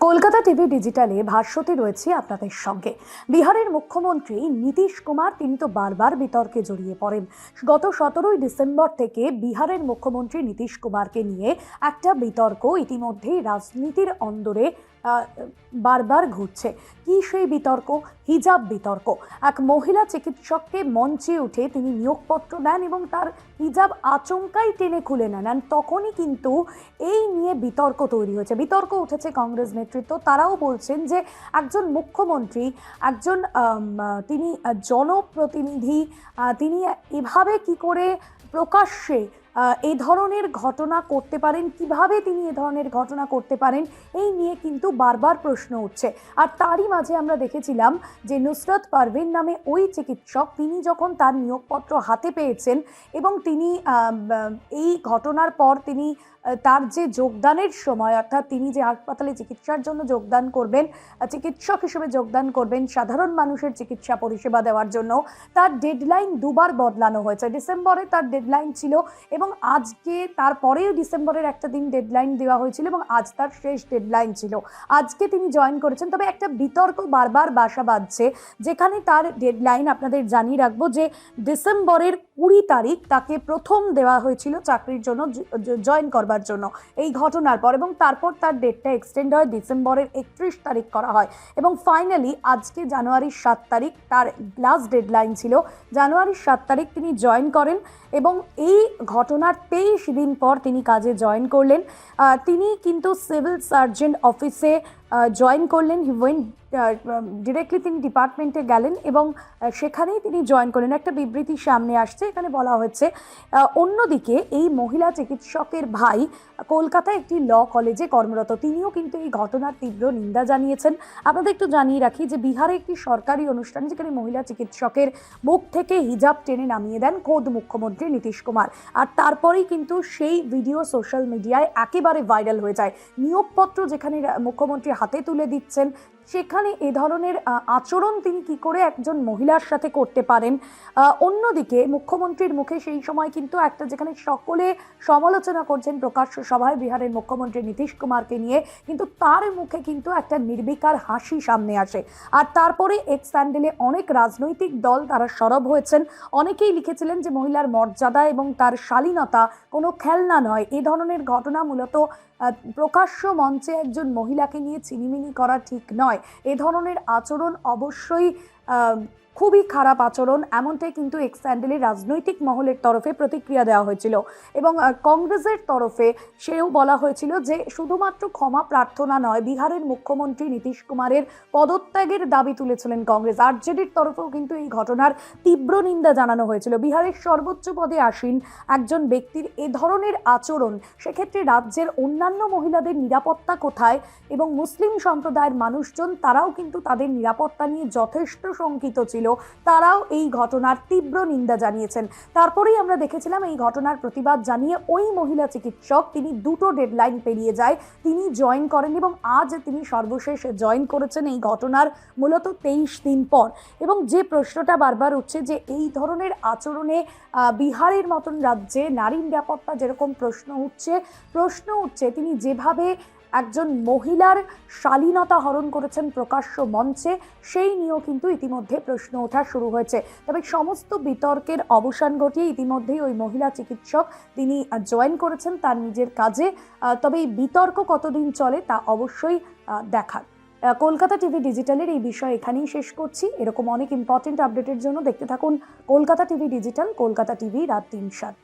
Kolkata TV ডিজিটালে ভাষ্যতে রয়েছে আপনাদের সঙ্গে। বিহারের মুখ্যমন্ত্রী নীতিশ কুমার তিনি তো বারবার বিতর্কে জড়িয়ে পড়েন। গত 17ই ডিসেম্বর থেকে বিহারের মুখ্যমন্ত্রী নীতিশ কুমারকে নিয়ে একটা বিতর্ক ইতিমধ্যেই রাজনীতির অন্দরে বারবার ঘুরছে। কি সেই বিতর্ক? হিজাব বিতর্ক। এক মহিলা চিকিৎসককে মঞ্চে উঠে তিনি নিয়োগপত্র দেন এবং তার হিজাব আচমকাই টেনে খুলে নেন। তখনই কিন্তু এই নিয়ে বিতর্ক তৈরি হয়েছে, বিতর্ক উঠেছে কংগ্রেস নেতৃত্ব। তারাও বলছেন যে একজন মুখ্যমন্ত্রী, একজন তিনি জনপ্রতিনিধি, তিনি এভাবে কি করে প্রকাশ্যে এই ধরনের ঘটনা করতে পারেন, কিভাবে তিনি এ ধরনের ঘটনা করতে পারেন, এই নিয়ে কিন্তু বারবার প্রশ্ন উঠছে। আর তারই মাঝে আমরা দেখেছিলাম যে নুসরত পারভিন নামে ওই চিকিৎসক, তিনি যখন তার নিয়োগপত্র হাতে পেয়েছেন এবং তিনি এই ঘটনার পর তিনি তার যে যোগদানের সময়, অর্থাৎ তিনি যে হাসপাতালে চিকিৎসার জন্য যোগদান করবেন, চিকিৎসক হিসেবে যোগদান করবেন সাধারণ মানুষের চিকিৎসা পরিষেবা দেওয়ার জন্য, তার ডেডলাইন দুবার বদলানো হয়েছে। ডিসেম্বরে তার ডেডলাইন ছিল এবং আজকে তারপরেও ডিসেম্বরের একটা দিন ডেডলাইন দেওয়া হয়েছিল এবং আজ তার শেষ ডেডলাইন ছিল। আজকে তিনি জয়েন করেছেন। তবে একটা বিতর্ক বারবার বাসা বাঁধছে, যেখানে তার ডেডলাইন আপনাদের জানিয়ে রাখবো যে ডিসেম্বরের 20 তারিখ তাকে প্রথম দেওয়া হয়েছিল চাকরির জন্য, জয়েন করবার জন্য এই ঘটনার পর, এবং তারপর তার ডেটটা এক্সটেন্ড হয়, ডিসেম্বরের 31 তারিখ করা হয় এবং ফাইনালি আজকে জানুয়ারির 7 তারিখ তার লাস্ট ডেডলাইন ছিল। জানুয়ারির 7 তারিখ তিনি জয়েন করেন এবং এই ঘটনার 23 দিন পর তিনি কাজে জয়েন করলেন। তিনি কিন্তু সিভিল সার্জন অফিসে জয়েন করলেন। হি ওয়েন্ট ডিরেক্টলি, তিনি ডিপার্টমেন্টে গেলেন এবং সেখানেই তিনি জয়েন করলেন। একটা বিবৃতি সামনে আসছে, এখানে বলা হয়েছে। অন্যদিকে এই মহিলা চিকিৎসকের ভাই কলকাতায় একটি ল কলেজে কর্মরত, তিনিও কিন্তু এই ঘটনার তীব্র নিন্দা জানিয়েছেন। আপনাদের একটু জানিয়ে রাখি যে বিহারে একটি সরকারি অনুষ্ঠান, যেখানে মহিলা চিকিৎসকের মুখ থেকে হিজাব টেনে নামিয়ে দেন খোদ মুখ্যমন্ত্রী নীতিশ কুমার। আর তারপরেই কিন্তু সেই ভিডিও সোশ্যাল মিডিয়ায় একেবারে ভাইরাল হয়ে যায়। নিয়োগপত্র যেখানে মুখ্যমন্ত্রী হাতে তুলে দিচ্ছেন, সেখানে এ ধরনের আচরণ তিনি কি করে একজন মহিলার সাথে করতে পারেন। অন্যদিকে মুখ্যমন্ত্রীর মুখে সেই সময় কিন্তু একটা, যেখানে সকলে সমালোচনা করছেন প্রকাশ্য সভায় বিহারের মুখ্যমন্ত্রী নীতিশ কুমারকে নিয়ে, কিন্তু তার মুখে কিন্তু একটা নির্বিকার হাসি সামনে আসে। আর তারপরে এক্স স্যান্ডেলে অনেক রাজনৈতিক দল তারা সরব হয়েছেন। অনেকেই লিখেছিলেন যে মহিলার মর্যাদা এবং তার শালীনতা কোনো খেলনা নয়। এ ধরনের ঘটনা মূলত প্রকাশ্য মঞ্চে একজন মহিলাকে নিয়ে ছিনিমিনি করা ঠিক নয়। এ ধরনের আচরণ অবশ্যই খুবই খারাপ আচরণ, এমনটাই কিন্তু এক্স স্যান্ডেলের রাজনৈতিক মহলের তরফে প্রতিক্রিয়া দেওয়া হয়েছিল এবং কংগ্রেসের তরফে সেও বলা হয়েছিল যে শুধুমাত্র ক্ষমা প্রার্থনা নয়, বিহারের মুখ্যমন্ত্রী নীতিশ কুমারের পদত্যাগের দাবি তুলেছিলেন কংগ্রেস। আরজেডির তরফেও কিন্তু এই ঘটনার তীব্র নিন্দা জানানো হয়েছিল। বিহারের সর্বোচ্চ পদে আসীন একজন ব্যক্তির এ ধরনের আচরণ, সেক্ষেত্রে রাজ্যের অন্যান্য মহিলাদের নিরাপত্তা কোথায়? এবং মুসলিম সম্প্রদায়ের মানুষজন, তারাও কিন্তু তাদের নিরাপত্তা নিয়ে যথেষ্ট শঙ্কিত ছিল, তারাও এই ঘটনার তীব্র নিন্দা জানিয়েছেন। তারপরেই আমরা দেখেছিলাম এই ঘটনার প্রতিবাদ জানিয়ে ওই মহিলা চিকিৎসক, তিনি দুটো ডেডলাইন পেরিয়ে যায়, তিনি জয়েন করেন এবং আজ তিনি সর্বশেষ জয়েন করেছেন এই ঘটনার মূলত 23 দিন পর। এবং যে প্রশ্নটা বারবার উঠছে যে এই ধরনের আচরণে বিহারের মতন রাজ্যে নারী নিরাপত্তা যেরকম প্রশ্ন উঠছে, তিনি যেভাবে একজন মহিলার শালীনতা হরণ করেছেন প্রকাশ্য মঞ্চে, সেই নিয়েও কিন্তু ইতিমধ্যে প্রশ্ন ওঠা শুরু হয়েছে। তবে সমস্ত বিতর্কের অবসান ঘটিয়ে ইতিমধ্যেই ওই মহিলা চিকিৎসক তিনি জয়েন করেছেন তার নিজের কাজে। তবে এই বিতর্ক কতদিন চলে তা অবশ্যই দেখার। কলকাতা টিভি ডিজিটালের এই বিষয় এখানেই শেষ করছি। এরকম অনেক ইম্পর্টেন্ট আপডেটের জন্য দেখতে থাকুন Kolkata TV digital, Kolkata TV রাত 3:07।